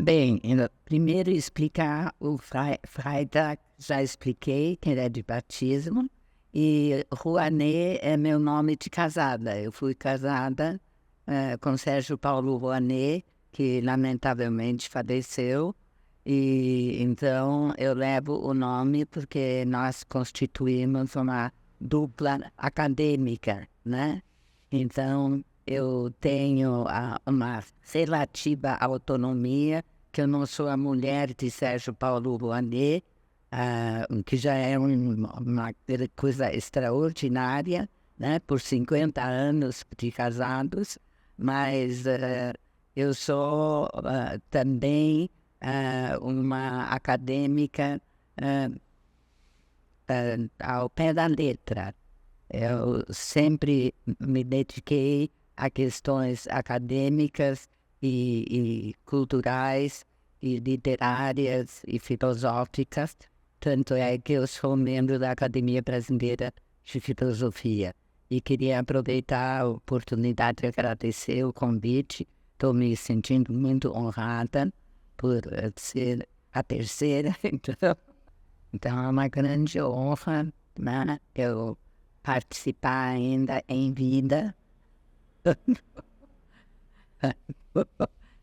Bem, primeiro explicar o Freitag, já expliquei que ele é de batismo, e Rouanet é meu nome de casada. Eu fui casada com Sérgio Paulo Rouanet, que lamentavelmente faleceu, e então eu levo o nome porque nós constituímos uma dupla acadêmica, né? Então eu tenho uma relativa autonomia, que eu não sou a mulher de Sérgio Paulo Rouanet, que já é uma coisa extraordinária, né? Por 50 anos de casados, mas eu sou também uma acadêmica ao pé da letra. Eu sempre me dediquei a questões acadêmicas e culturais e literárias e filosóficas, tanto é que eu sou membro da Academia Brasileira de Filosofia e queria aproveitar a oportunidade de agradecer o convite. Estou me sentindo muito honrada por ser a terceira, então é uma grande honra, né? Eu participar ainda em vida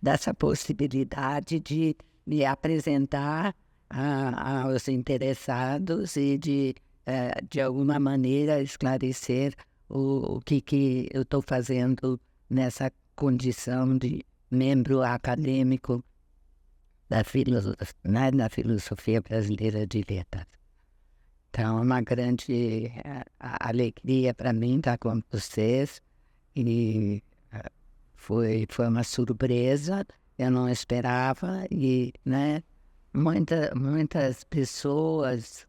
dessa possibilidade de me apresentar aos interessados e de alguma maneira, esclarecer o que eu estou fazendo nessa condição de membro acadêmico da filosofia brasileira de letras. Então, é uma grande alegria para mim estar com vocês e foi uma surpresa, eu não esperava e, né, muitas pessoas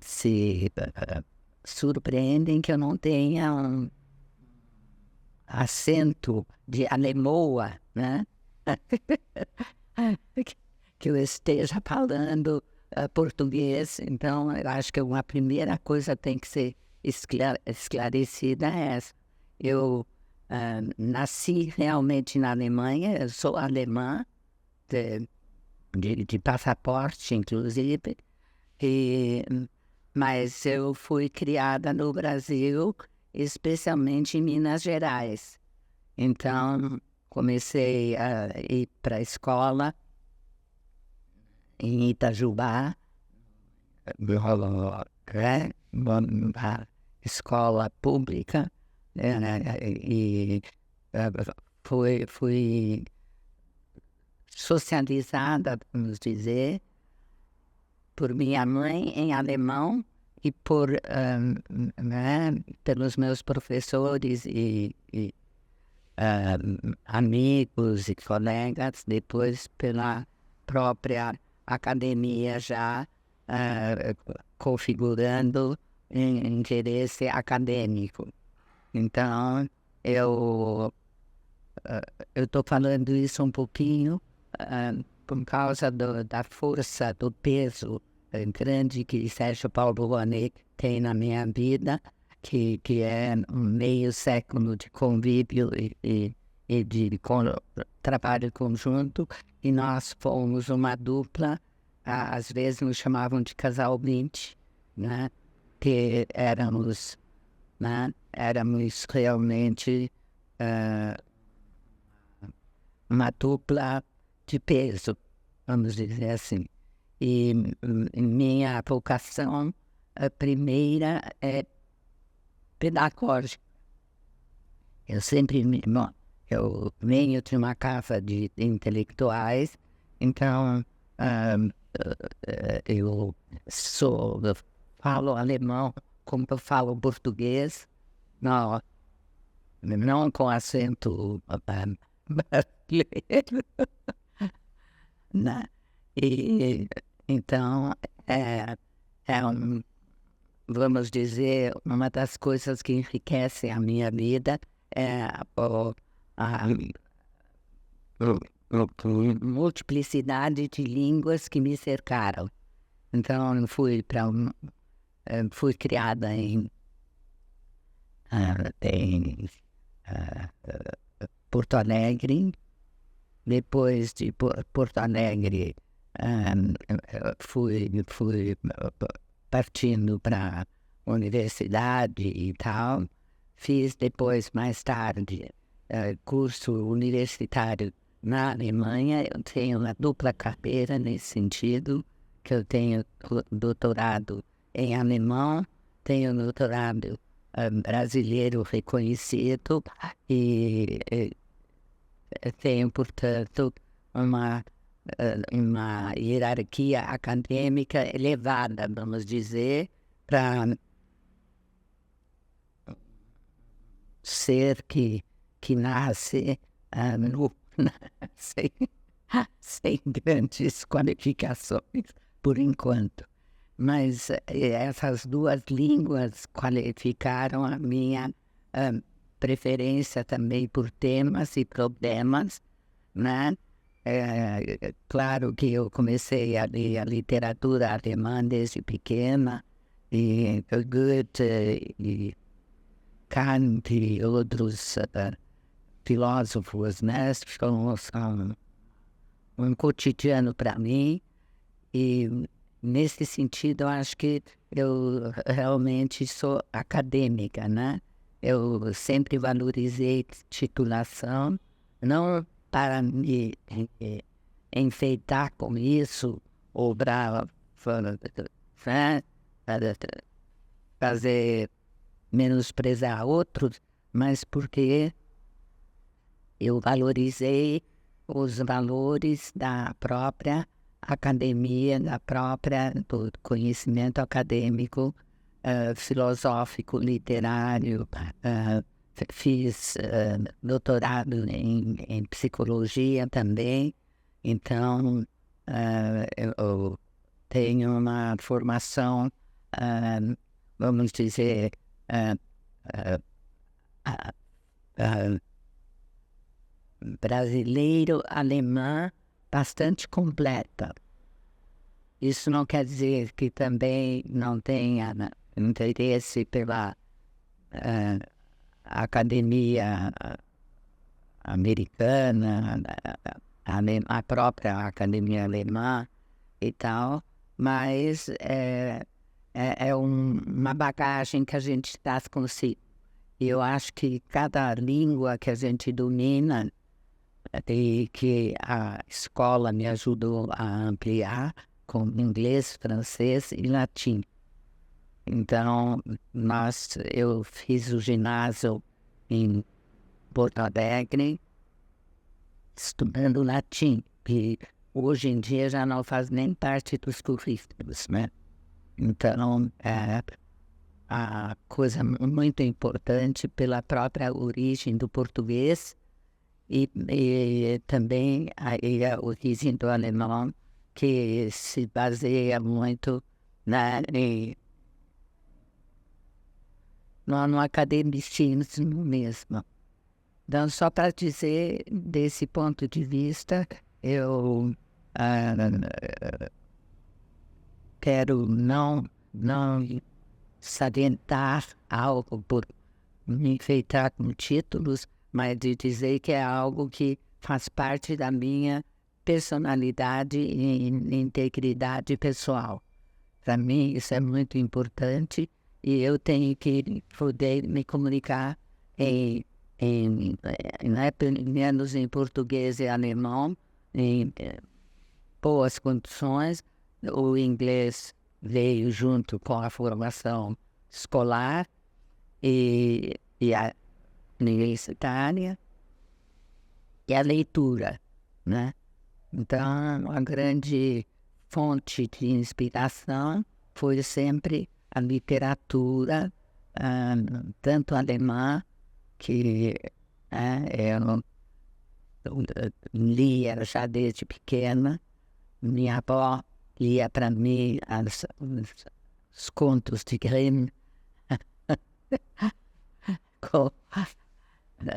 se surpreendem que eu não tenha um acento de alemoa, né? Que eu esteja falando português, então eu acho que uma primeira coisa tem que ser esclarecida é essa. Eu nasci realmente na Alemanha, eu sou alemã, de passaporte, inclusive, e, mas eu fui criada no Brasil, especialmente em Minas Gerais. Então, comecei a ir para a escola em Itajubá, uma escola pública, e fui socializada, vamos dizer, por minha mãe em alemão e pelos meus professores e amigos e colegas, depois pela própria academia já configurando interesse acadêmico. Então, eu estou falando isso um pouquinho por causa da força, do peso grande que Sérgio Paulo Rouanet tem na minha vida, que é um meio século de convívio e de trabalho conjunto, e nós fomos uma dupla, às vezes nos chamavam de casal 20, né? Que éramos, né? Éramos realmente uma dupla de peso, vamos dizer assim. E minha vocação, a primeira, é pedagógica. Bom, eu venho de uma casa de intelectuais, então eu falo alemão como eu falo português, não com acento brasileiro, né? E então vamos dizer, uma das coisas que enriquecem a minha vida é a multiplicidade de línguas que me cercaram. Então, eu fui criada em Porto Alegre, Depois de Porto Alegre, fui partindo para a universidade e tal. Fiz depois, mais tarde, curso universitário na Alemanha. Eu tenho uma dupla carreira nesse sentido, que eu tenho doutorado em alemão, tenho doutorado brasileiro reconhecido e tenho, portanto, uma hierarquia acadêmica elevada, vamos dizer, para ser que nasce sem, sem grandes qualificações, por enquanto. Mas essas duas línguas qualificaram a minha preferência também por temas e problemas, né? Claro que eu comecei a ler a literatura alemã desde pequena, e Goethe e Kant e outros filósofos, né? São um cotidiano para mim, e nesse sentido eu acho que eu realmente sou acadêmica, né? Eu sempre valorizei titulação, não para me enfeitar com isso ou para fazer menosprezar outros, mas porque eu valorizei os valores da própria academia, do conhecimento acadêmico, filosófico, literário. Fiz doutorado em psicologia também, então eu tenho uma formação, vamos dizer, brasileiro-alemã bastante completa. Isso não quer dizer que também não tenha interesse pela academia americana, a própria academia alemã e tal, mas é uma bagagem que a gente traz consigo. E eu acho que cada língua que a gente domina e que a escola me ajudou a ampliar, com inglês, francês e latim. Então, eu fiz o ginásio em Porto Alegre, estudando latim, que hoje em dia já não faz nem parte dos currículos, né? Então, é a coisa muito importante pela própria origem do português e também a origem do alemão, que se baseia muito no academicismo mesmo. Então, só para dizer, desse ponto de vista, eu quero não salientar algo por me enfeitar com títulos, mas de dizer que é algo que faz parte da minha personalidade e integridade pessoal. Para mim isso é muito importante e eu tenho que poder me comunicar pelo menos em português e alemão, em boas condições. O inglês veio junto com a formação escolar e a universitária e a leitura, né? Então, a grande fonte de inspiração foi sempre a literatura, tanto alemã, que eu lia já desde pequena. Minha avó lia para mim os contos de Grimm, com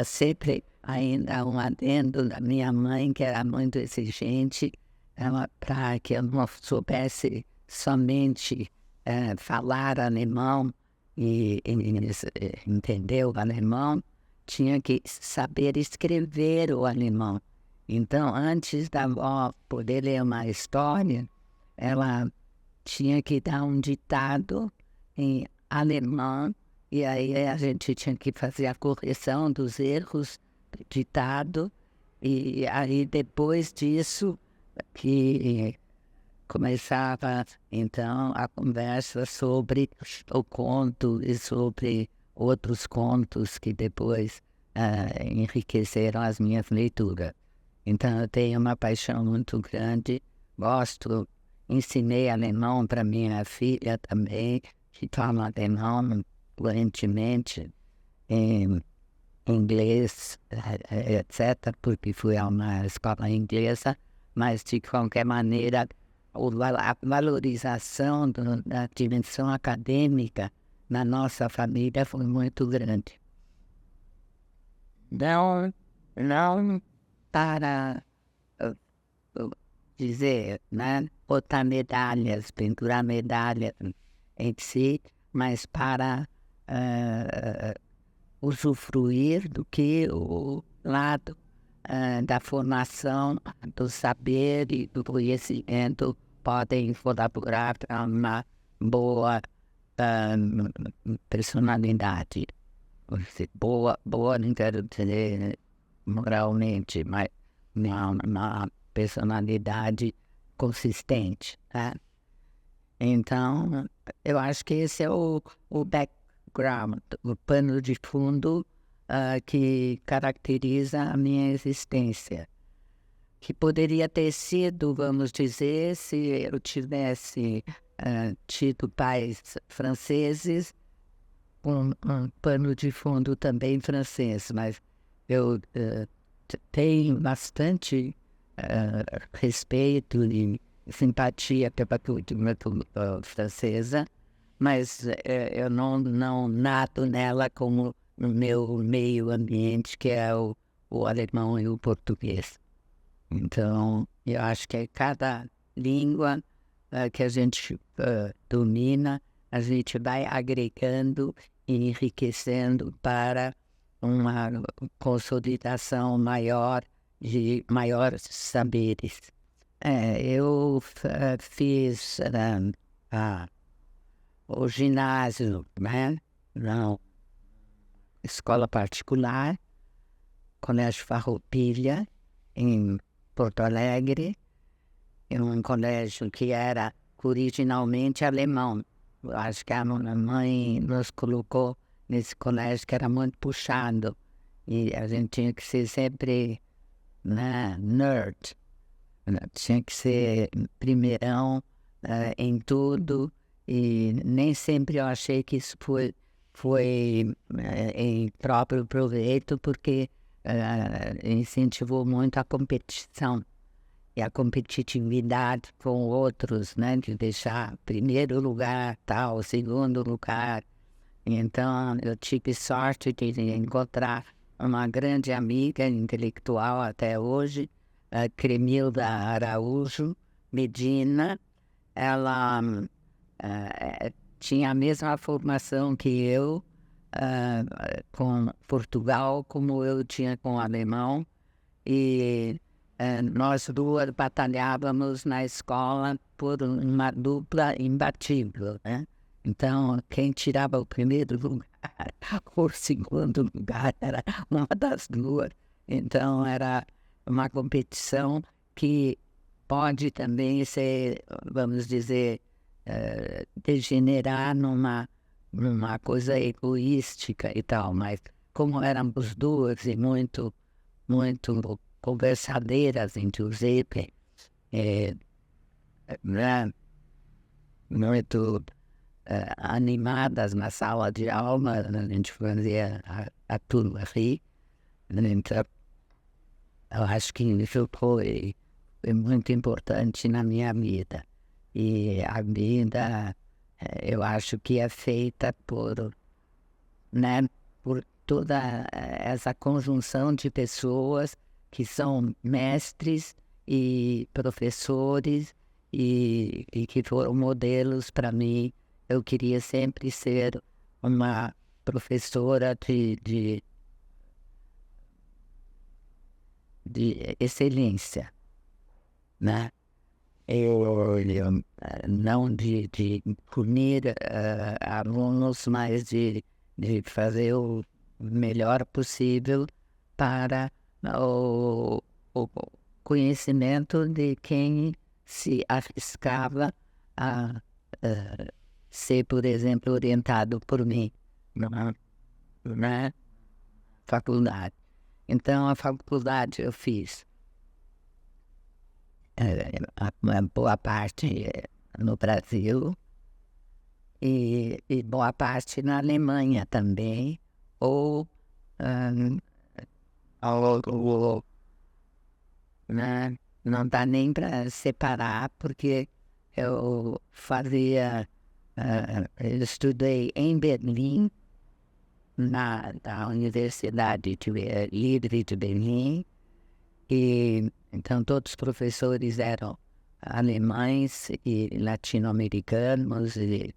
sempre ainda um adendo da minha mãe, que era muito exigente, para que eu não soubesse somente falar alemão e entender o alemão, tinha que saber escrever o alemão. Então, antes da avó poder ler uma história, ela tinha que dar um ditado em alemão, e aí a gente tinha que fazer a correção dos erros do ditado, e aí depois disso que começava então a conversa sobre o conto e sobre outros contos que depois enriqueceram as minhas leituras. Então eu tenho uma paixão muito grande, gosto, ensinei alemão para minha filha também, que fala alemão fluentemente, em inglês, etc., porque fui a uma escola inglesa, mas de qualquer maneira a valorização da dimensão acadêmica na nossa família foi muito grande. Não para uh, dizer, né, botar medalhas, pendurar medalhas em si, mas para usufruir do que o lado da formação, do saber e do conhecimento podem colaborar para uma boa personalidade. Boa não quero dizer moralmente, mas uma personalidade consistente, tá? Então, eu acho que esse é o background, o pano de fundo que caracteriza a minha existência. Que poderia ter sido, vamos dizer, se eu tivesse tido pais franceses, um pano de fundo também francês, mas eu tenho bastante respeito e simpatia pela cultura francesa, mas eu não nado nela como no meu meio ambiente, que é o alemão e o português. Então, eu acho que cada língua que a gente domina, a gente vai agregando e enriquecendo para uma consolidação maior de maiores saberes. Eu fiz o ginásio, né? Não, escola particular, Colégio Farroupilha, em Porto Alegre, em um colégio que era originalmente alemão. Eu acho que a mãe nos colocou nesse colégio que era muito puxado e a gente tinha que ser sempre, né, nerd, né? Tinha que ser primeirão em tudo e nem sempre eu achei que isso foi em próprio proveito, porque incentivou muito a competição e a competitividade com outros, né, de deixar primeiro lugar, tal, segundo lugar. Então eu tive sorte de encontrar uma grande amiga intelectual até hoje, a Cremilda Araújo Medina. Ela tinha a mesma formação que eu, com Portugal, como eu tinha com o alemão, e nós duas batalhávamos na escola por uma dupla imbatível, né? Então, quem tirava o primeiro lugar ou o segundo lugar era uma das duas. Então, era uma competição que pode também ser, vamos dizer, degenerar numa coisa egoística e tal, mas como éramos duas e muito conversadeiras, inclusive, né, muito animadas na sala de aula, a gente fazia a turma rir. Então, eu acho que isso foi muito importante na minha vida. E a vida, eu acho que é feita né, por toda essa conjunção de pessoas que são mestres e professores e que foram modelos para mim. Eu queria sempre ser uma de excelência, né? Não de punir alunos, mas de fazer o melhor possível para o conhecimento de quem se arriscava a ser, por exemplo, orientado por mim na faculdade. Então, a faculdade eu fiz a boa parte no Brasil e boa parte na Alemanha também, ou né, não dá nem para separar, porque eu eu estudei em Berlim, na Universidade Livre de Berlim, e então todos os professores eram alemães e latino-americanos, e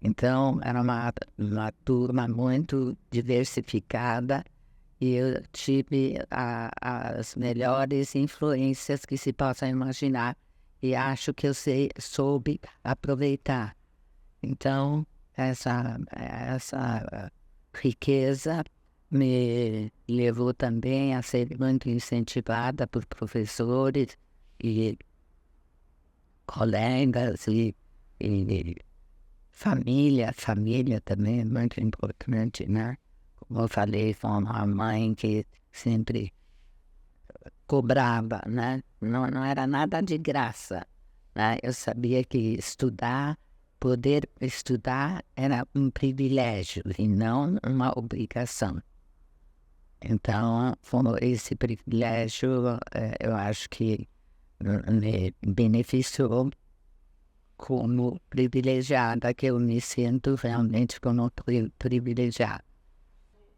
então era uma turma muito diversificada, e eu tive as melhores influências que se possa imaginar, e acho que eu soube aproveitar. Então, essa riqueza me levou também a ser muito incentivada por professores e colegas e família também é muito importante, né? Como eu falei, com uma mãe que sempre cobrava, né? Não era nada de graça, né? Eu sabia que poder estudar era um privilégio e não uma obrigação. Então, esse privilégio, eu acho que me beneficiou como privilegiada, que eu me sinto realmente como privilegiada.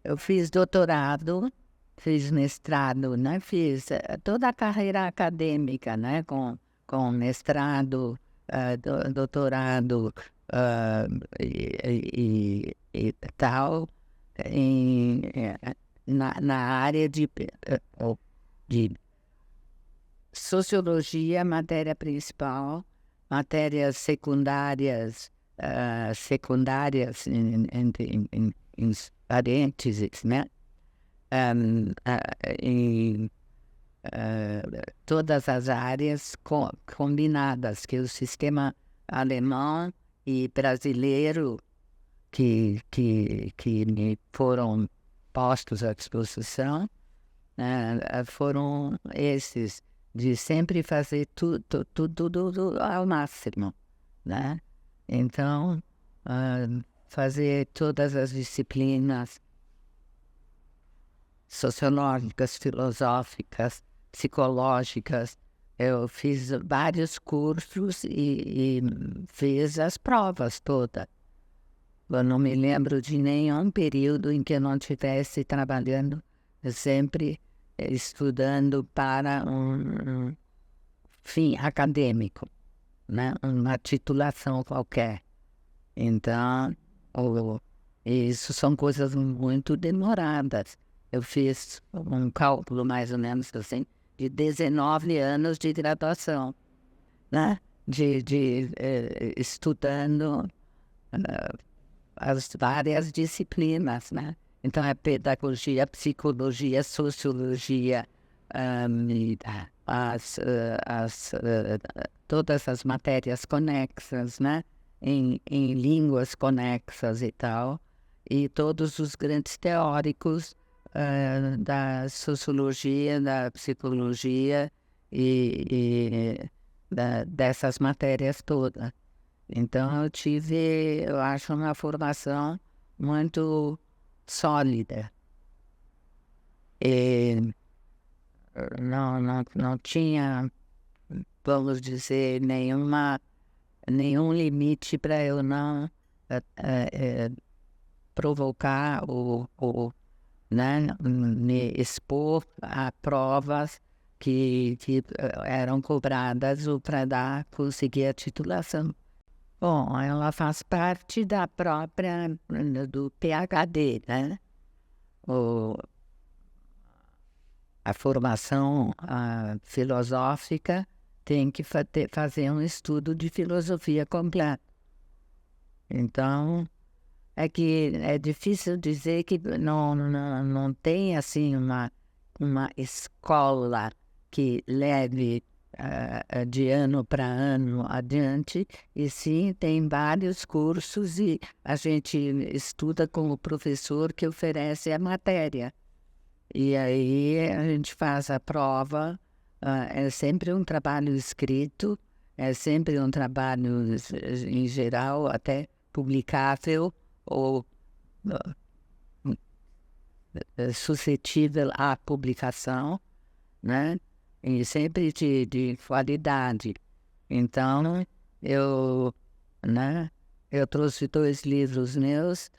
Eu fiz doutorado, fiz mestrado, né? Fiz toda a carreira acadêmica, né? Com mestrado, doutorado e tal, na área de sociologia, matéria principal, matérias secundárias, em parênteses, né? Em todas as áreas combinadas, que o sistema alemão e brasileiro que me foram postos à disposição, foram esses, de sempre fazer tudo ao máximo, né? Então, fazer todas as disciplinas sociológicas, filosóficas, psicológicas. Eu fiz vários cursos e fiz as provas todas. Eu não me lembro de nenhum período em que eu não estivesse trabalhando, sempre estudando para um fim acadêmico, né? Uma titulação qualquer. Então, isso são coisas muito demoradas. Eu fiz um cálculo mais ou menos assim, de 19 anos de graduação, né? Estudando as várias disciplinas, né? Então, é pedagogia, psicologia, sociologia, todas as matérias conexas, né? Em línguas conexas e tal, e todos os grandes teóricos da sociologia, da psicologia dessas matérias todas. Então, eu acho, uma formação muito sólida. E não tinha, vamos dizer, nenhum limite para eu não provocar né, me expor a provas que eram cobradas para conseguir a titulação. Bom, ela faz parte da própria, do PhD, né? a formação filosófica tem que fazer um estudo de filosofia completo. Então, é que é difícil dizer que não tem assim uma escola que leve de ano para ano adiante, e sim tem vários cursos e a gente estuda com o professor que oferece a matéria. E aí a gente faz a prova, é sempre um trabalho escrito, é sempre um trabalho, em geral, até publicável ou suscetível à publicação, né? E sempre de qualidade. Então, eu, né, eu trouxe 2 livros meus,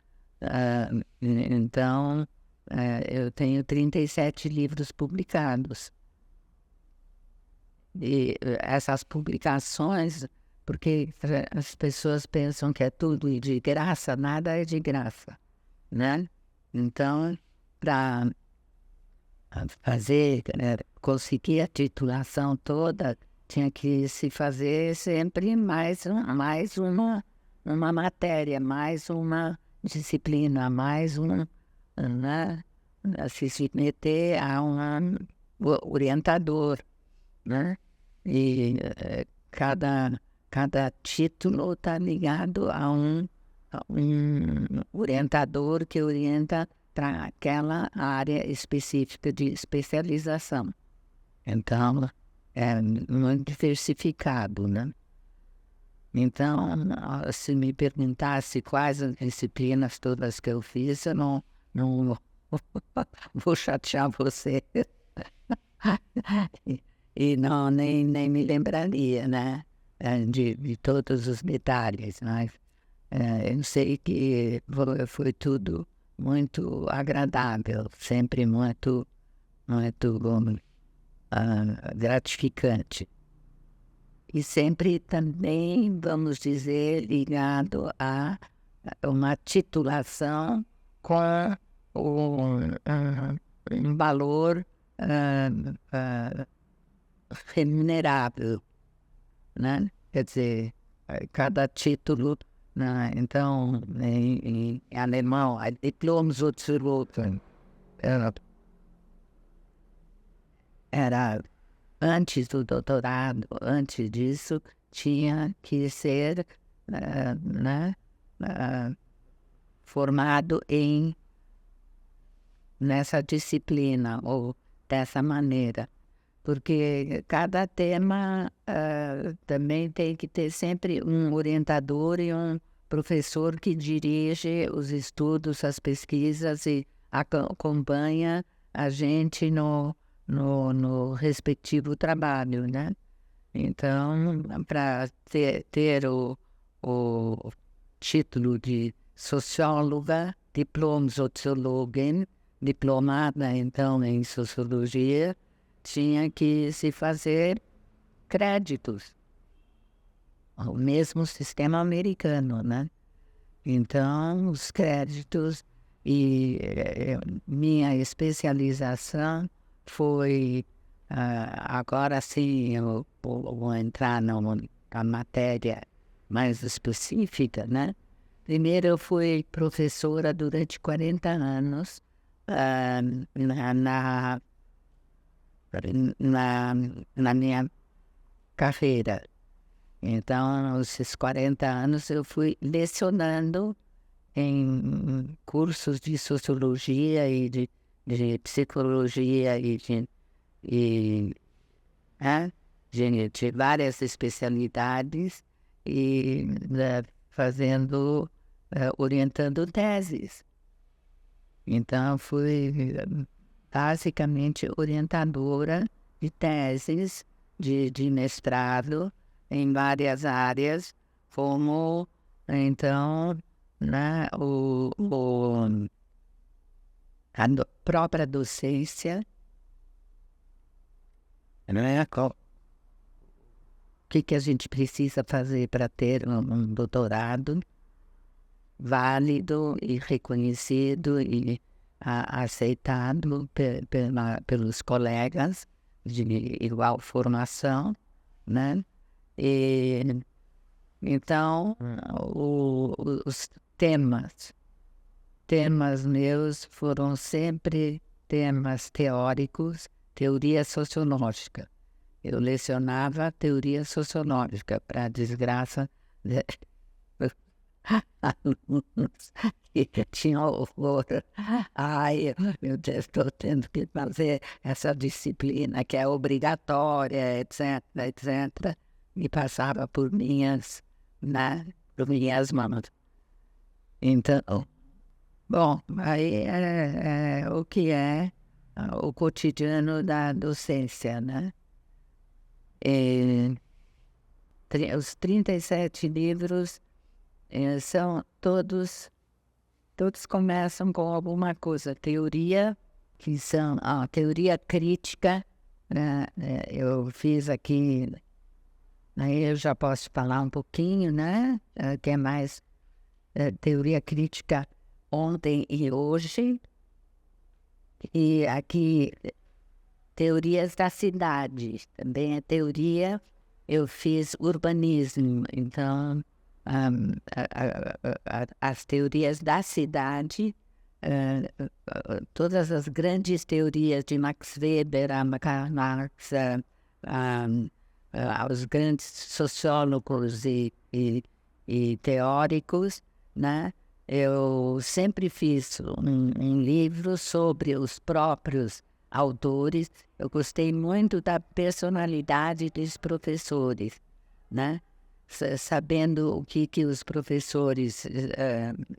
então eu tenho 37 livros publicados. E essas publicações, porque as pessoas pensam que é tudo de graça, nada é de graça, né? Então, para fazer, conseguir a titulação toda, tinha que se fazer sempre mais uma matéria, mais uma disciplina, mais né, se submeter a um orientador, né? E cada título está ligado a um orientador que orienta para aquela área específica de especialização. Então, é muito diversificado, né? Então, se me perguntasse quais as disciplinas todas que eu fiz, eu não vou chatear você. E não, nem me lembraria, né? De todos os detalhes, mas eu sei que foi tudo muito agradável, sempre muito gratificante. E sempre também, vamos dizer, ligado a uma titulação com um valor remunerável, né? Quer dizer, cada título, né? Então, em alemão, Diplom-Soziologen, era antes do doutorado, antes disso, tinha que ser né, formado nessa disciplina ou dessa maneira. Porque cada tema também tem que ter sempre um orientador e um professor que dirige os estudos, as pesquisas e acompanha a gente no respectivo trabalho, né? Então, para ter o título de socióloga, Diplom-Soziologin, diplomada então em sociologia, tinha que se fazer créditos, o mesmo sistema americano, né? Então, os créditos e minha especialização foi, agora sim eu vou entrar na matéria mais específica, né? Primeiro eu fui professora durante 40 anos na minha carreira. Então, esses 40 anos eu fui lecionando em cursos de sociologia e de psicologia e de várias especialidades e orientando teses. Então, fui basicamente orientadora de teses de mestrado em várias áreas, como, então, né, a própria docência, né, o que a gente precisa fazer para ter um doutorado válido e reconhecido e aceitado pelos colegas de igual formação, né? E então os temas meus foram sempre temas teóricos, teoria sociológica. Eu lecionava teoria sociológica, para a desgraça de alunos que tinham horror. Ai, meu Deus, estou tendo que fazer essa disciplina que é obrigatória, etc, etc. E passava por minhas mãos. Então, bom, aí é o que é o cotidiano da docência, né? E os 37 livros são todos começam com alguma coisa, teoria, que são a teoria crítica, né? Eu fiz aqui, aí eu já posso falar um pouquinho, né? Que é mais teoria crítica ontem e hoje, e aqui teorias da cidade, também é teoria, eu fiz urbanismo, então as teorias da cidade, todas as grandes teorias de Max Weber, Karl Marx, os grandes sociólogos e teóricos, né? Eu sempre fiz um livro sobre os próprios autores. Eu gostei muito da personalidade dos professores, né? Sabendo o que os professores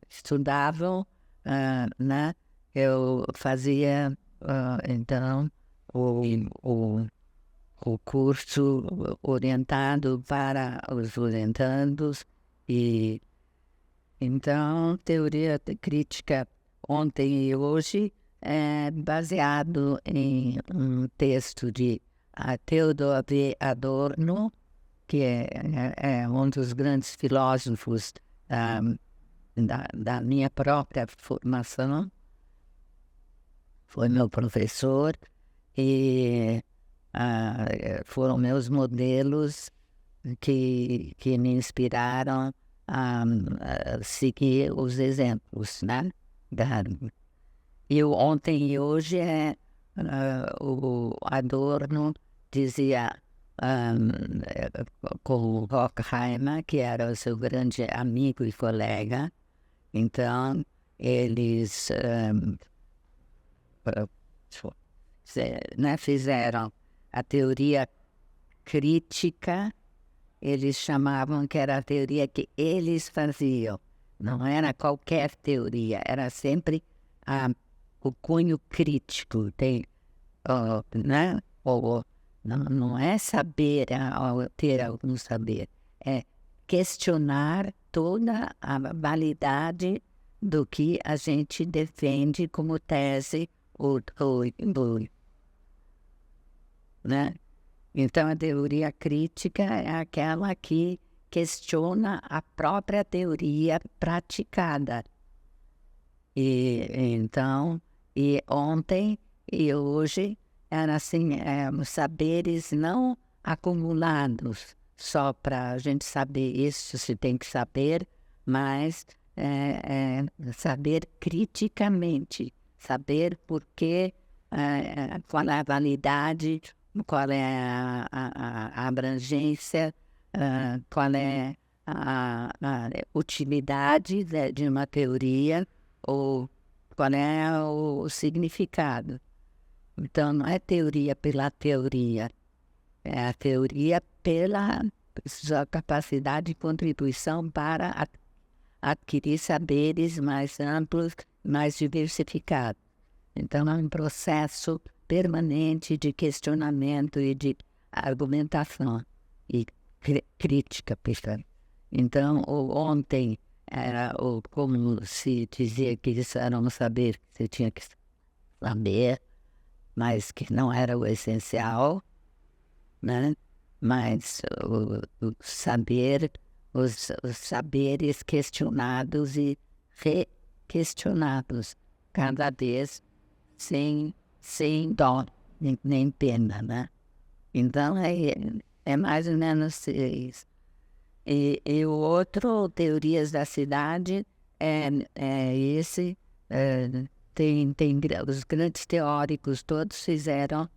estudavam, né? Eu fazia, então, o curso orientado para os orientandos. E então, teoria crítica ontem e hoje é baseado em um texto de Theodor W. Adorno, que é um dos grandes filósofos da minha própria formação, foi meu professor e foram meus modelos que me inspiraram a seguir os exemplos, né? E o ontem e hoje o Adorno dizia com o Horkheimer, que era o seu grande amigo e colega, então eles né, fizeram a teoria crítica, eles chamavam que era a teoria que eles faziam, não era qualquer teoria, era sempre o cunho crítico, né? Não é saber, ter algum saber, é questionar toda a validade do que a gente defende como tese, né? Então, a teoria crítica é aquela que questiona a própria teoria praticada. Então, ontem e hoje era assim, os saberes não acumulados só para a gente saber isso, se tem que saber, mas saber criticamente, saber por que, qual é a validade, qual é a abrangência, qual é a utilidade de uma teoria, ou qual é o significado. Então, não é teoria pela teoria, é a teoria pela sua capacidade de contribuição para adquirir saberes mais amplos, mais diversificados. Então, é um processo permanente de questionamento e de argumentação e crítica, portanto. Então, ontem era como se dizia que isso era um saber que você tinha que saber, mas que não era o essencial, né? Mas o saber, os saberes questionados e re-questionados cada vez sem dó, nem pena, né? Então, é mais ou menos isso. E o outro, Teorias da Cidade, é esse. Os grandes teóricos todos fizeram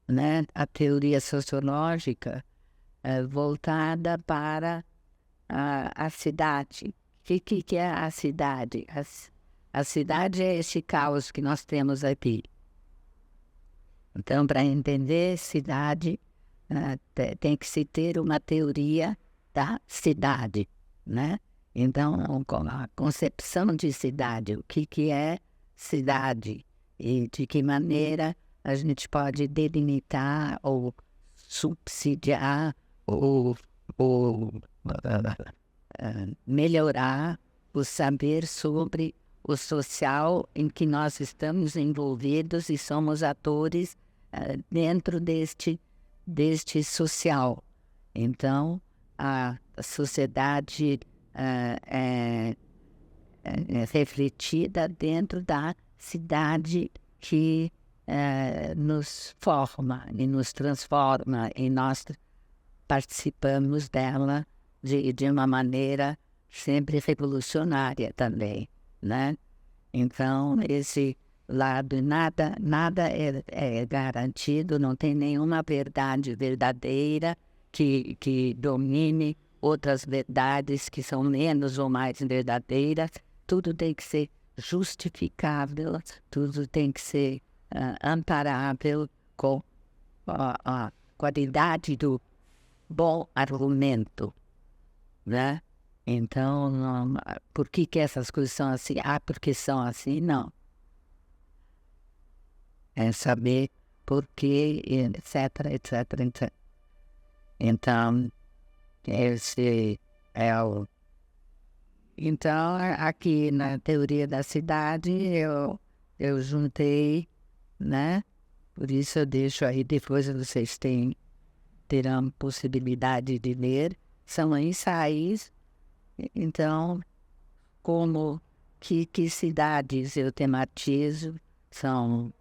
né, a teoria sociológica voltada para a cidade. Que é a cidade? A cidade é esse caos que nós temos aqui. Então, para entender cidade, tem que se ter uma teoria da cidade, né? Então, a concepção de cidade, o que é cidade e de que maneira a gente pode delimitar ou subsidiar ou melhorar o saber sobre o social em que nós estamos envolvidos e somos atores dentro deste social. Então, a sociedade é refletida dentro da cidade que nos forma e nos transforma, e nós participamos dela de uma maneira sempre revolucionária também, né? Então, esse lado, nada é garantido, não tem nenhuma verdade verdadeira que domine outras verdades que são menos ou mais verdadeiras. Tudo tem que ser justificável, tudo tem que ser amparável com a qualidade do bom argumento, né? Então, por que essas coisas são assim? Porque são assim? Não. É saber por quê, etc, etc, etc. Então, esse é o... Então, aqui na teoria da cidade, eu juntei, né? Por isso eu deixo aí, depois vocês terão possibilidade de ler. São ensaios. Então, como que cidades eu tematizo, são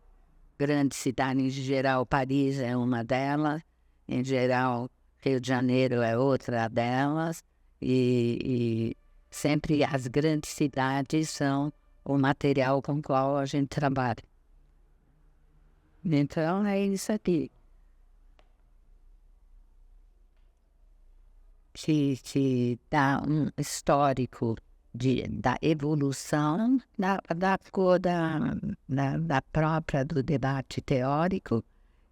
grandes cidades, em geral Paris é uma delas, em geral Rio de Janeiro é outra delas, e sempre as grandes cidades são o material com o qual a gente trabalha. Então é isso aqui. Que dá um histórico da evolução da própria do debate teórico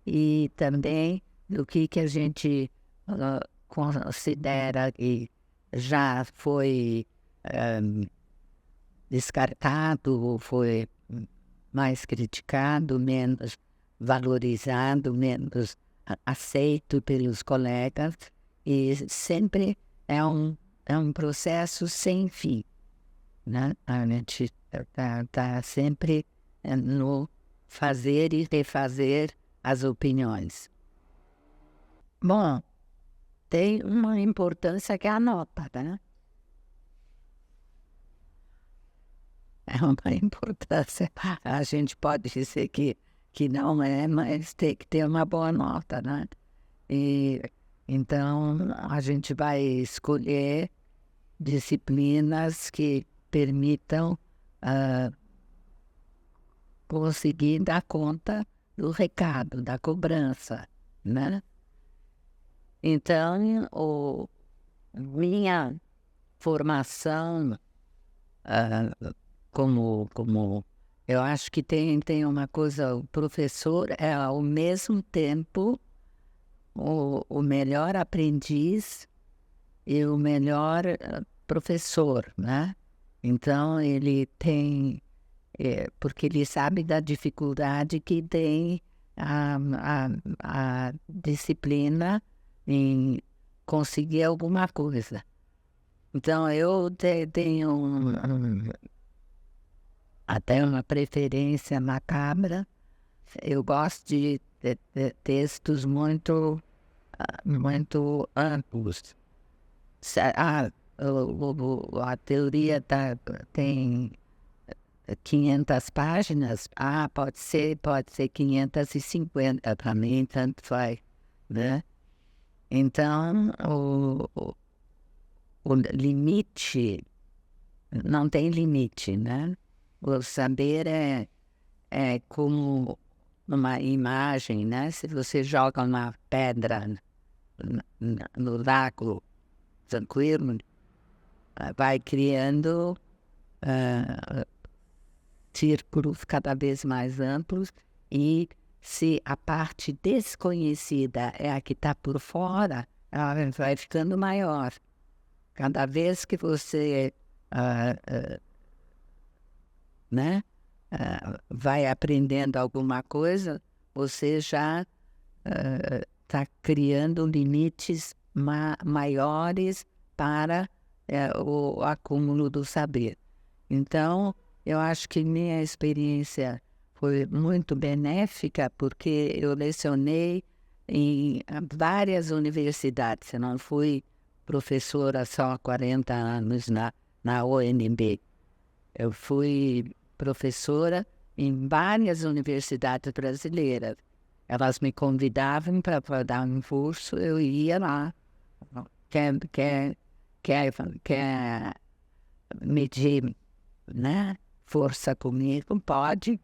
e também do que a gente considera que já foi descartado ou foi mais criticado, menos valorizado, menos aceito pelos colegas. E sempre é um processo sem fim, né? A gente está sempre no fazer e refazer as opiniões. Bom, tem uma importância que é a nota, né? É uma importância. A gente pode dizer que não é, mas tem que ter uma boa nota, né? E então a gente vai escolher disciplinas que permitam conseguir dar conta do recado, da cobrança, né? Então, minha formação como eu acho que tem uma coisa, o professor é ao mesmo tempo o melhor aprendiz e o melhor professor, né? Então ele tem, porque ele sabe da dificuldade que tem a disciplina em conseguir alguma coisa. Então eu tenho até uma preferência macabra. Eu gosto de textos muito amplos. A teoria tem 500 páginas, pode ser 550, para mim tanto faz, né? Então, o limite, não tem limite, né? O saber é como uma imagem, né? Se você joga uma pedra no lago tranquilo, vai criando círculos cada vez mais amplos, e se a parte desconhecida é a que está por fora, ela vai ficando maior. Cada vez que você né, vai aprendendo alguma coisa, você já está criando limites maiores para o acúmulo do saber. Então, eu acho que minha experiência foi muito benéfica, porque eu lecionei em várias universidades. Eu não fui professora só há 40 anos na UNB. Eu fui professora em várias universidades brasileiras. Elas me convidavam para dar um curso, eu ia lá. Quer medir, né, força comigo? Pode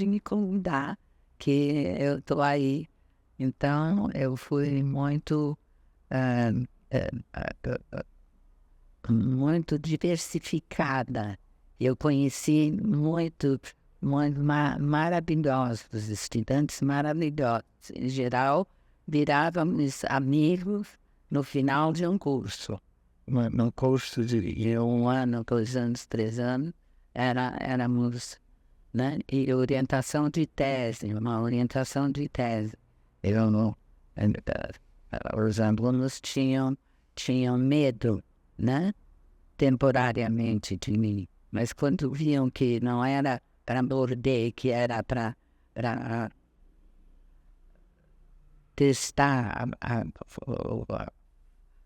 me convidar, que eu estou aí. Então, eu fui muito diversificada. Eu conheci muito maravilhosos, estudantes maravilhosos. Em geral, virávamos amigos no final de um curso. No curso de 1 ano, 2 anos, 3 anos, éramos, né? E orientação de tese, uma orientação de tese. Os alunos tinham medo, né? Temporariamente de mim, mas quando viam que não era para morder, que era para testar a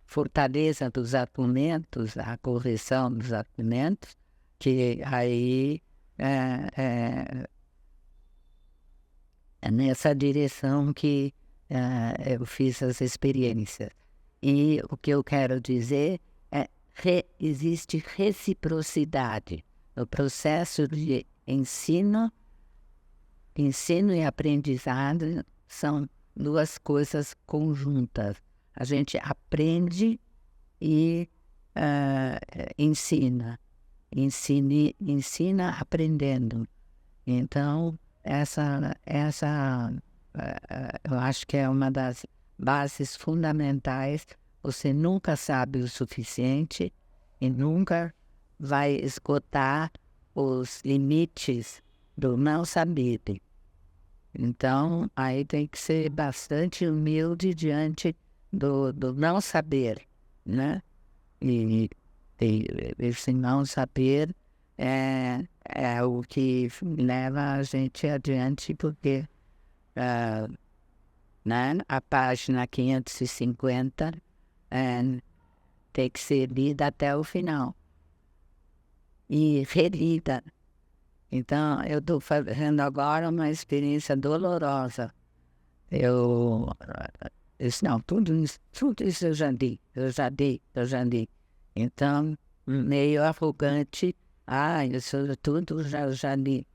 fortaleza dos argumentos, a correção dos argumentos, que aí é nessa direção que eu fiz as experiências. E o que eu quero dizer é que existe reciprocidade no processo de ensino. Ensino e aprendizado são duas coisas conjuntas. A gente aprende e ensina. Ensina aprendendo. Então, essa eu acho que é uma das bases fundamentais. Você nunca sabe o suficiente e nunca vai esgotar os limites do não saber. Então, aí tem que ser bastante humilde diante do não saber, né? E esse não saber é o que leva a gente adiante, porque né, a página 550 tem que ser lida até o final e relida. Então, eu estou fazendo agora uma experiência dolorosa. Não, tudo isso eu já li. Então, meio arrogante, isso tudo já li.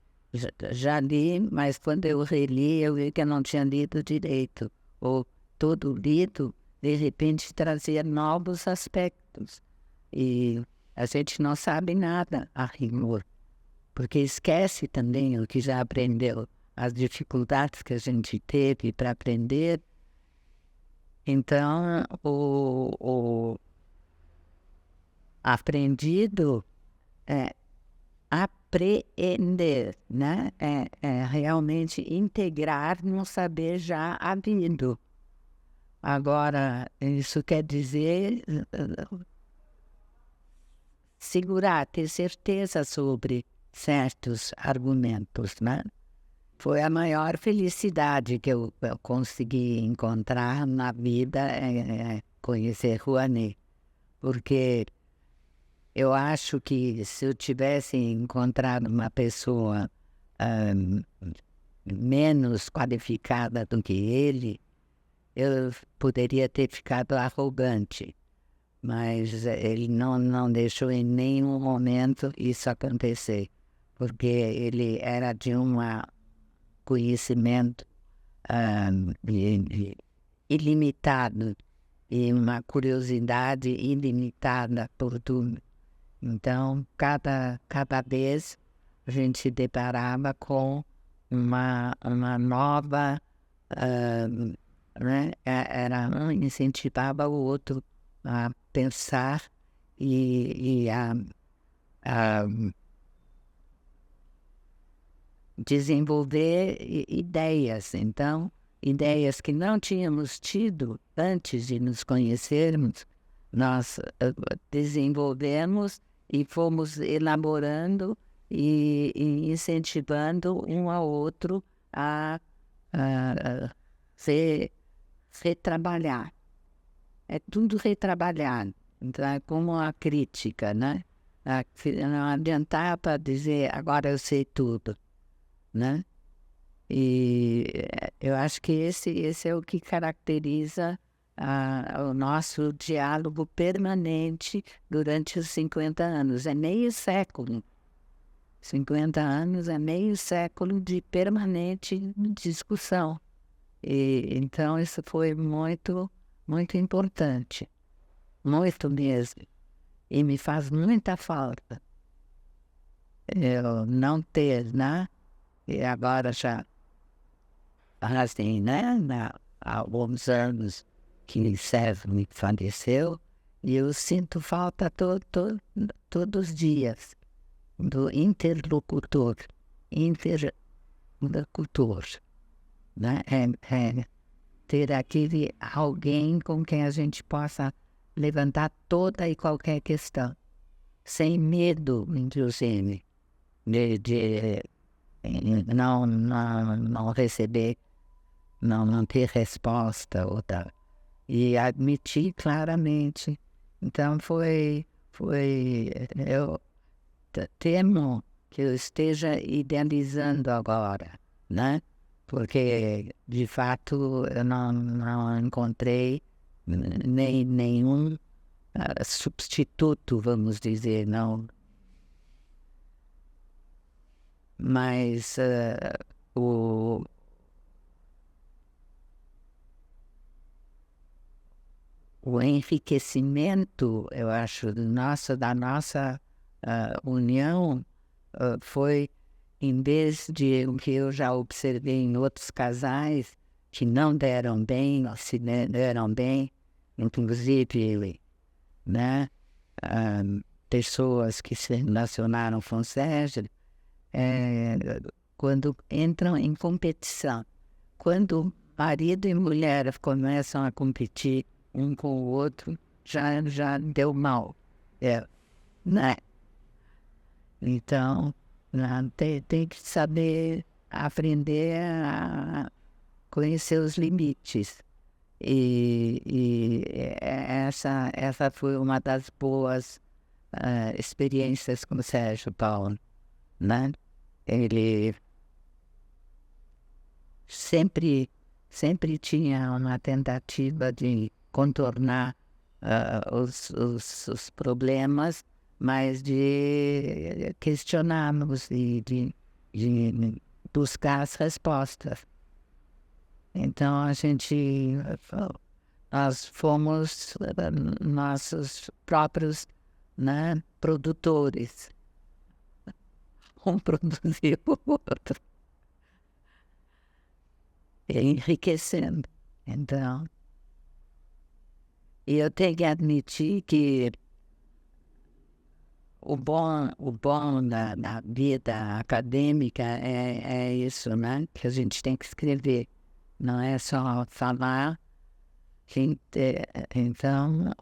Já li, mas quando eu reli, eu vi que eu não tinha lido direito. Ou todo lido, de repente, trazia novos aspectos. E a gente não sabe nada a rigor, porque esquece também o que já aprendeu, as dificuldades que a gente teve para aprender. Então, o aprendido é apreender, né? É realmente integrar no saber já havido. Agora, isso quer dizer segurar, ter certeza sobre certos argumentos, né? Foi a maior felicidade que eu consegui encontrar na vida, conhecer Rouanet, porque Eu acho que se eu tivesse encontrado uma pessoa menos qualificada do que ele, eu poderia ter ficado arrogante, mas ele não deixou em nenhum momento isso acontecer, porque ele era de um conhecimento ilimitado e uma curiosidade ilimitada por tudo. Então, cada vez a gente se deparava com uma nova, né? Era um incentivava o outro a pensar e a desenvolver ideias. Então, ideias que não tínhamos tido antes de nos conhecermos, nós desenvolvemos e fomos elaborando e incentivando um ao outro a retrabalhar. É tudo retrabalhado. Então, é como a crítica, né? Não adiantava dizer, agora eu sei tudo, né? E eu acho que esse é o que caracteriza o nosso diálogo permanente durante os 50 anos. É meio século. 50 anos é meio século de permanente discussão. E, então, isso foi muito, muito importante. Muito mesmo. E me faz muita falta eu não ter, né? E agora já assim, né? Há alguns anos que César me faleceu e eu sinto falta todos os dias do interlocutor, né? Ter aquele alguém com quem a gente possa levantar toda e qualquer questão, sem medo, inclusive, de não receber, não ter resposta ou tal. E admitir claramente. Então eu temo que eu esteja idealizando agora, né? Porque, de fato, eu não encontrei nenhum substituto, vamos dizer, não. Mas o enriquecimento, eu acho, da nossa união foi, em vez de o que eu já observei em outros casais que não deram bem, ou se deram bem, inclusive, né, pessoas que se relacionaram com o Sérgio, quando entram em competição, quando marido e mulher começam a competir um com o outro, já deu mal, né? Então, tem que saber aprender a conhecer os limites. E essa foi uma das boas experiências com o Sérgio Paulo, né? Ele sempre tinha uma tentativa de contornar os problemas, mas de questioná-los e de buscar as respostas. Então nós fomos nossos próprios, né, produtores. Um produziu o outro, enriquecendo. Então, e eu tenho que admitir que o bom da vida acadêmica é isso, né? Que a gente tem que escrever, não é só falar. Então,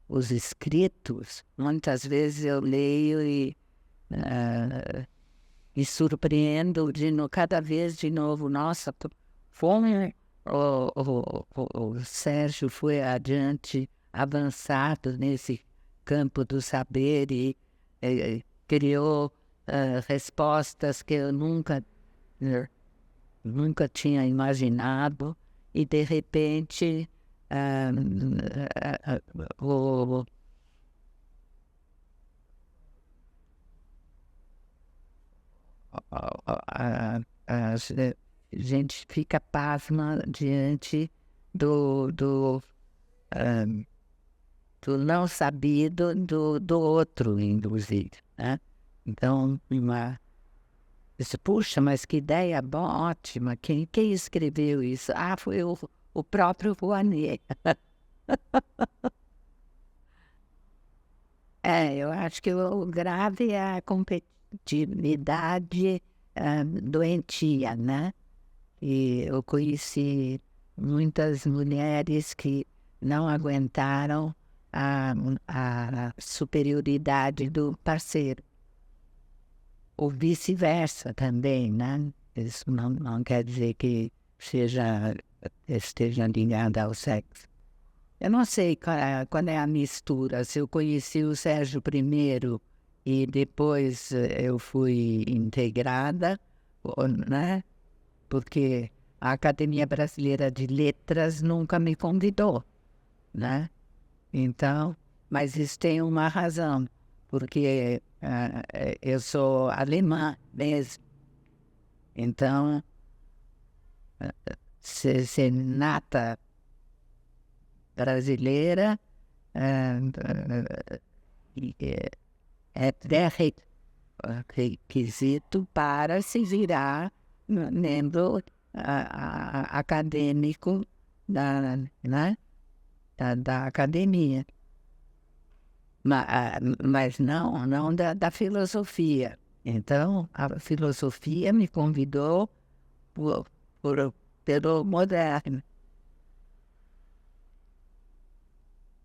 os escritos, muitas vezes eu leio e me surpreendo cada vez de novo. Nossa, o Sérgio foi adiante, avançado nesse campo do saber e criou respostas que eu nunca tinha imaginado, e de repente o a gente fica pasma diante do não sabido do outro, inclusive, né? Então, disse, puxa, mas que ideia ótima, quem escreveu isso? Ah, foi o próprio Rouanet. Eu acho que o grave é a competitividade doentia, né? E eu conheci muitas mulheres que não aguentaram a superioridade do parceiro, ou vice-versa também, né? Isso não quer dizer que esteja ligado ao sexo. Eu não sei qual é a mistura, se eu conheci o Sérgio primeiro e depois eu fui integrada, né? Porque a Academia Brasileira de Letras nunca me convidou, né? Então, mas isso tem uma razão, porque eu sou alemã mesmo, então ser nata brasileira é pré-requisito para se virar membro acadêmico né, da academia. Mas não da filosofia. Então, a filosofia me convidou pelo moderno.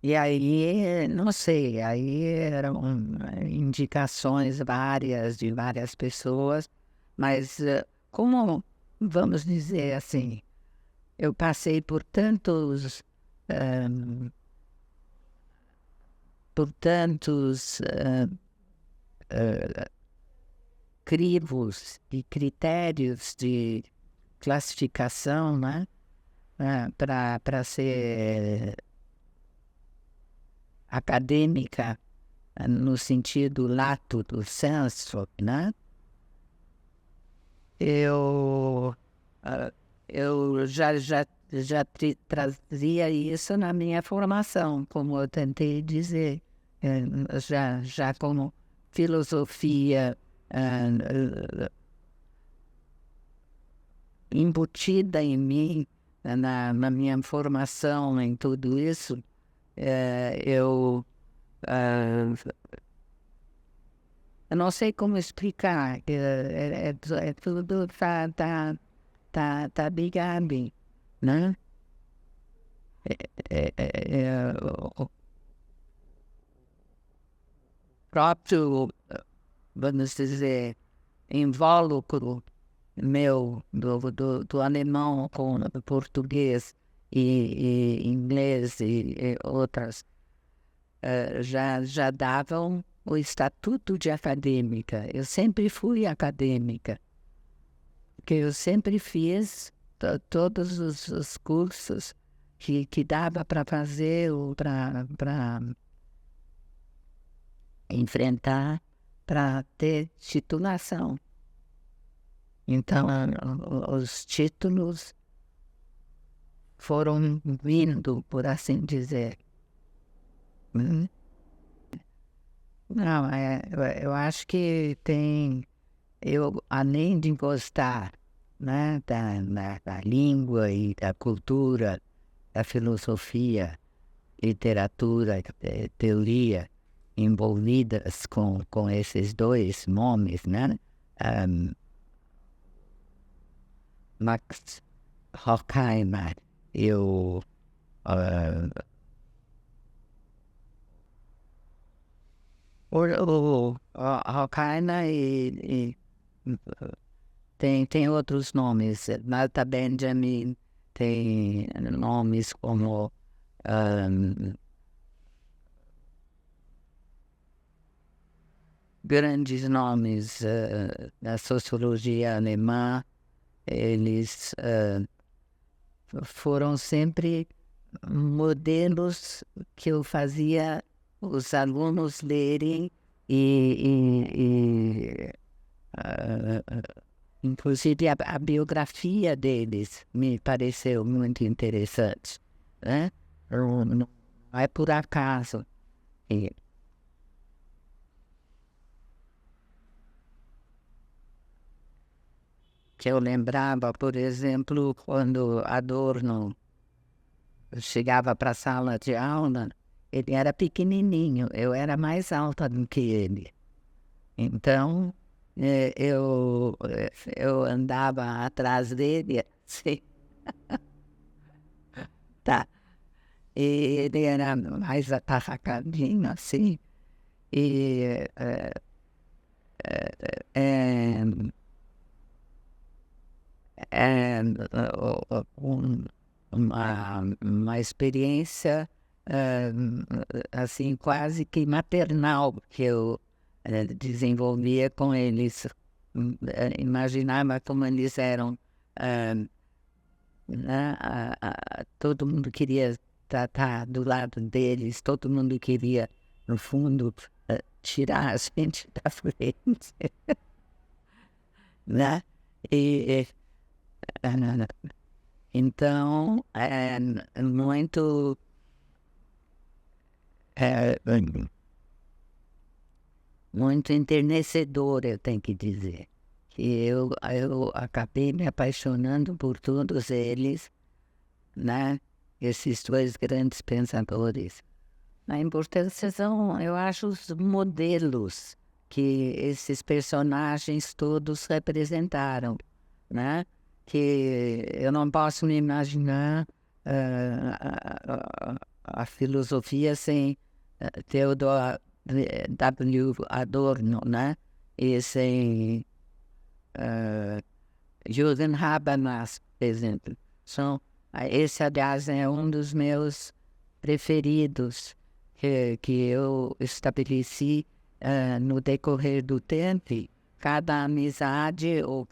E aí, não sei, aí eram indicações várias de várias pessoas, mas como, vamos dizer assim, eu passei por tantos crivos e critérios de classificação, né, para ser acadêmica, no sentido lato do senso, né? Eu já trazia isso na minha formação, como eu tentei dizer, já como filosofia embutida em mim, na minha formação em tudo isso. Eu não sei como explicar, tudo tá ligado, né? O próprio, vamos dizer, invólucro meu do alemão com português e inglês e outras já davam o estatuto de acadêmica. Eu sempre fui acadêmica, porque eu sempre fiz todos os cursos que dava para fazer ou para enfrentar, para ter titulação. Então, os títulos foram vindo, por assim dizer. Não, eu acho que além de gostar, né, da língua e da cultura, da filosofia, literatura, teoria, envolvidas com esses dois nomes, né? Max Horkheimer e o Horkheimer e tem outros nomes, Malta Benjamin, tem nomes como grandes nomes da sociologia alemã, eles foram sempre modelos que eu fazia os alunos lerem inclusive a biografia deles me pareceu muito interessante, né? Não é por acaso. Que eu lembrava, por exemplo, quando Adorno chegava para a sala de aula, ele era pequenininho, eu era mais alta do que ele. Então, eu andava atrás dele, assim, tá. E ele era mais atarracadinho, assim, e é, é, um- uma experiência assim quase que maternal que eu desenvolvia com eles. Imaginava como eles eram, né? Todo mundo queria estar do lado deles, todo mundo queria, no fundo, tirar a gente da frente, né? E, então, muito é, muito enternecedor, eu tenho que dizer. Que eu acabei me apaixonando por todos eles, né? Esses dois grandes pensadores. A importância são, eu acho, os modelos que esses personagens todos representaram, né? Que eu não posso me imaginar a filosofia sem Theodor W. Adorno, né? E sem Jürgen Habermas, por exemplo. Esse, aliás, é um dos meus preferidos, que eu estabeleci no decorrer do tempo. Cada amizade ou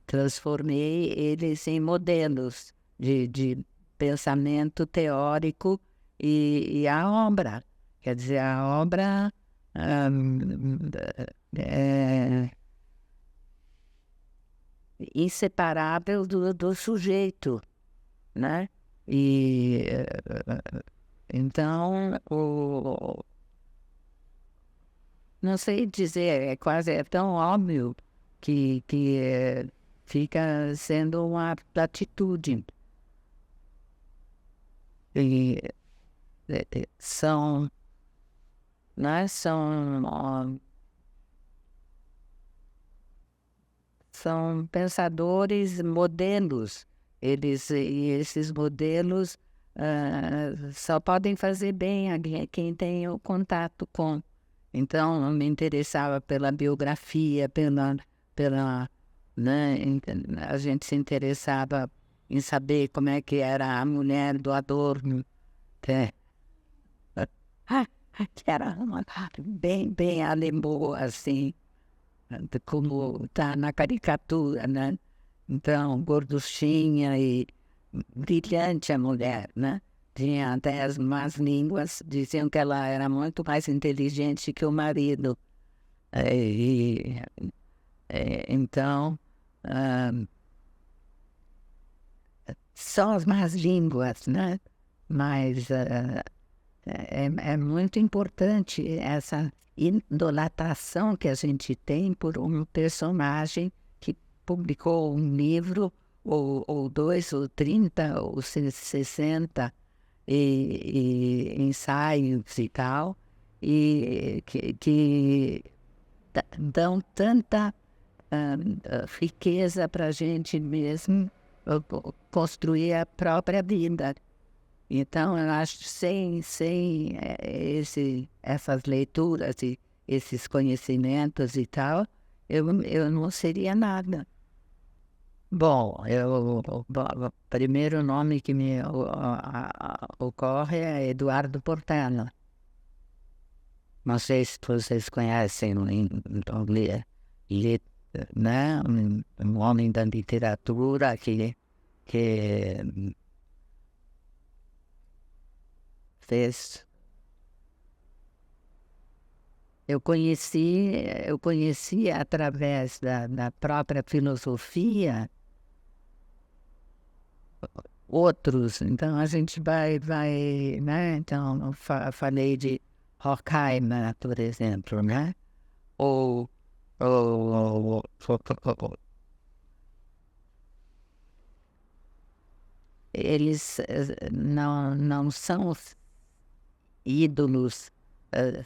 transformei eles em modelos de pensamento teórico e a obra. Quer dizer, a obra é inseparável do sujeito, né? E então, não sei dizer, é tão óbvio que fica sendo uma platitude. E são, né? São pensadores, modelos. E esses modelos só podem fazer bem a quem tem o contato com. Então, eu me interessava pela biografia, né, a gente se interessava em saber como é que era a mulher do Adorno, que, que era uma bem alemã, assim, como está na caricatura, né? Então, gorduchinha e brilhante a mulher, né? Tinha até as más línguas, diziam que ela era muito mais inteligente que o marido. E, então, ah, são as más línguas, né? Mas é muito importante essa idolatração que a gente tem por um personagem que publicou um livro, ou dois, ou 30, ou 60, e ensaios e tal, e que dão tanta riqueza para a gente mesmo construir a própria vida. Então, eu acho que sem essas leituras e esses conhecimentos e tal, eu não seria nada. Bom, o primeiro nome que me ocorre é Eduardo Portela. Não sei se vocês conhecem, né? Um homem da literatura que fez. Eu conheci através da própria filosofia outros, então a gente vai, né? Então, eu falei de Horkheimer, por exemplo, né? Ou, ou, eles não são ídolos eh,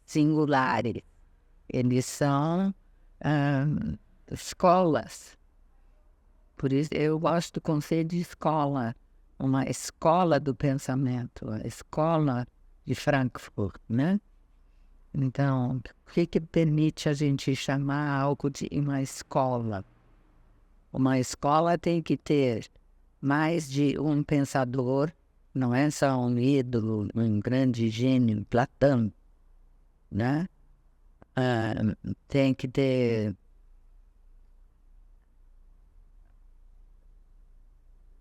singulares, eles são ah, escolas. Por isso eu gosto do conceito de escola, uma escola do pensamento, a escola de Frankfurt, né? Então, o que permite a gente chamar algo de uma escola? Uma escola tem que ter mais de um pensador, não é só um ídolo, um grande gênio, Platão, né? Ah, tem que ter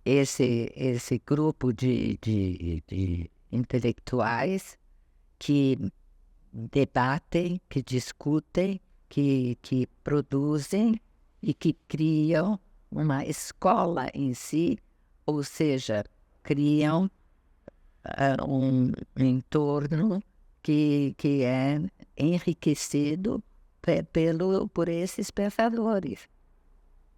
esse grupo de intelectuais que debatem, que discutem, que produzem e que criam uma escola em si, ou seja, criam um entorno que é enriquecido por esses pensadores.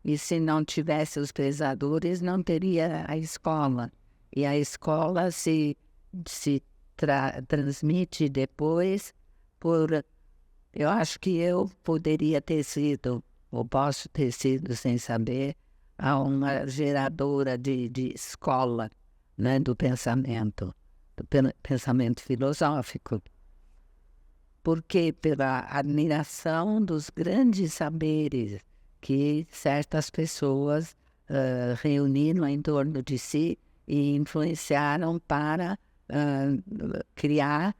E se não tivesse os pensadores, não teria a escola. E a escola se transmite depois por. Eu acho que eu poderia ter sido, ou posso ter sido, sem saber, uma geradora de escola, né, do pensamento, pensamento filosófico. Porque pela admiração dos grandes saberes que certas pessoas reuniram em torno de si e influenciaram para criar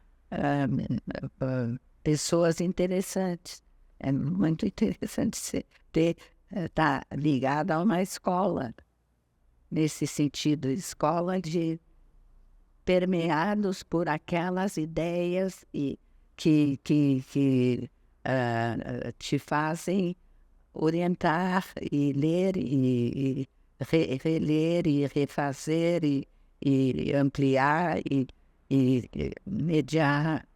pessoas interessantes. É muito interessante estar ligado a uma escola, nesse sentido, escola de permeados por aquelas ideias que te fazem orientar e ler e reler e refazer e ampliar e mediar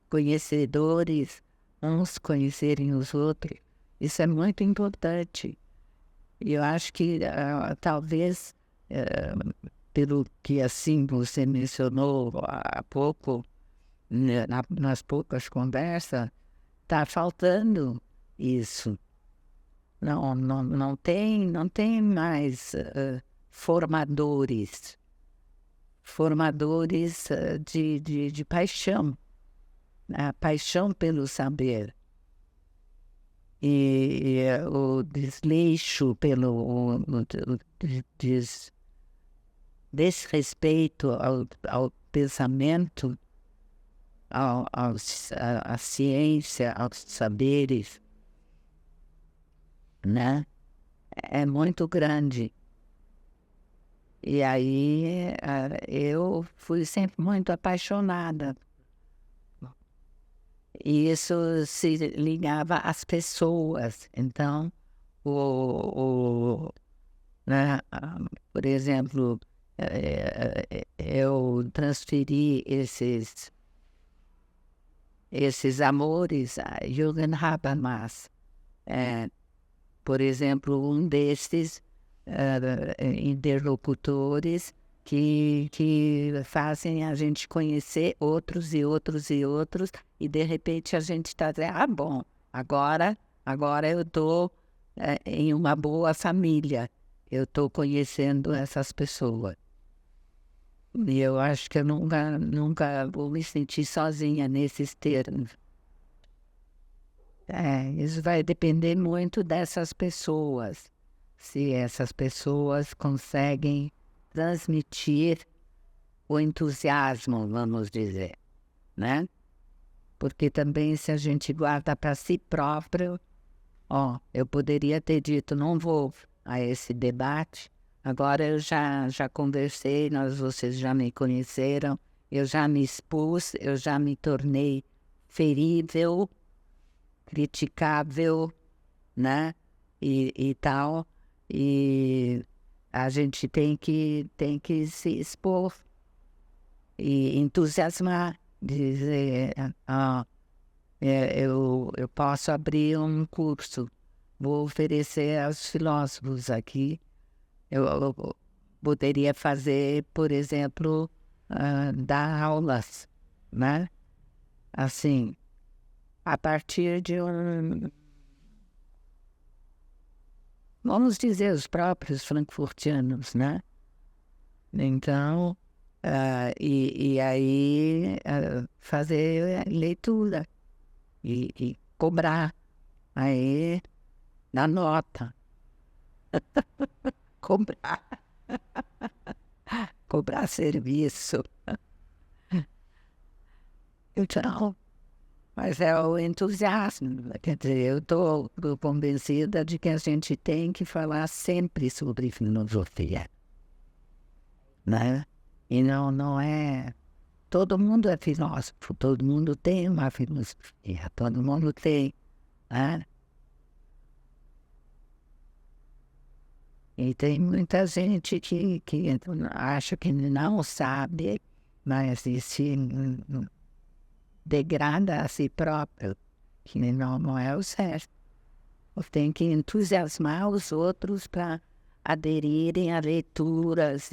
conhecedores, uns conhecerem os outros. Isso é muito importante. E eu acho que talvez, pelo que assim você mencionou há pouco, né, nas poucas conversas, está faltando isso. Não tem mais formadores de paixão, a paixão pelo saber. E o desleixo pelo desrespeito ao pensamento, à ciência, aos saberes, né? É muito grande. E aí eu fui sempre muito apaixonada. E isso se ligava às pessoas. Então, né, por exemplo, eu transferi esses amores a Jürgen Habermas. Por exemplo, um desses interlocutores que fazem a gente conhecer outros e outros e outros, e de repente a gente está dizendo, bom, agora eu estou em uma boa família, eu estou conhecendo essas pessoas. E eu acho que eu nunca vou me sentir sozinha nesses termos. Isso vai depender muito dessas pessoas, se essas pessoas conseguem transmitir o entusiasmo, vamos dizer, né? porque também se a gente guarda para si próprio, eu poderia ter dito, não vou a esse debate, agora eu já conversei, vocês já me conheceram, eu já me expus, eu já me tornei ferível, criticável, né? E tal, e a gente tem que se expor e entusiasmar, dizer, eu posso abrir um curso, vou oferecer aos filósofos aqui, eu poderia fazer, por exemplo, dar aulas, né? Assim, a partir de vamos dizer, os próprios frankfurtianos, né? Então, e aí fazer leitura e cobrar aí na nota, cobrar, cobrar serviço. Então, mas é o entusiasmo, quer dizer, eu estou convencida de que a gente tem que falar sempre sobre filosofia, né? E não é... Todo mundo é filósofo, todo mundo tem uma filosofia, todo mundo tem, né? E tem muita gente que acha que não sabe, mas se degrada a si próprio, que não é o certo. Tem que entusiasmar os outros para aderirem a leituras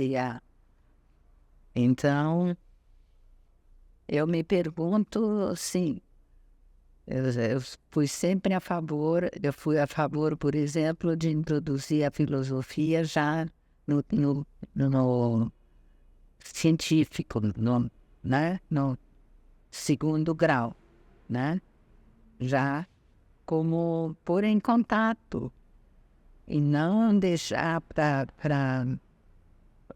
Então, eu me pergunto, sim, eu fui sempre a favor, eu fui a favor, por exemplo, de introduzir a filosofia já no científico, né? No segundo grau, né? Já como pôr em contato e não deixar para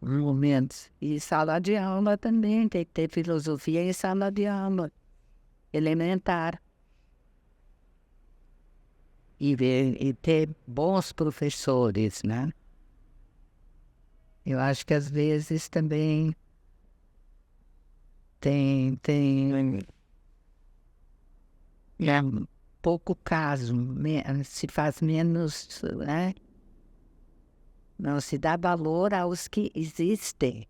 momentos. E sala de aula também, tem que ter filosofia em sala de aula, elementar. E ter bons professores, né? Eu acho que às vezes também tem pouco caso, se faz menos, né? Não se dá valor aos que existem.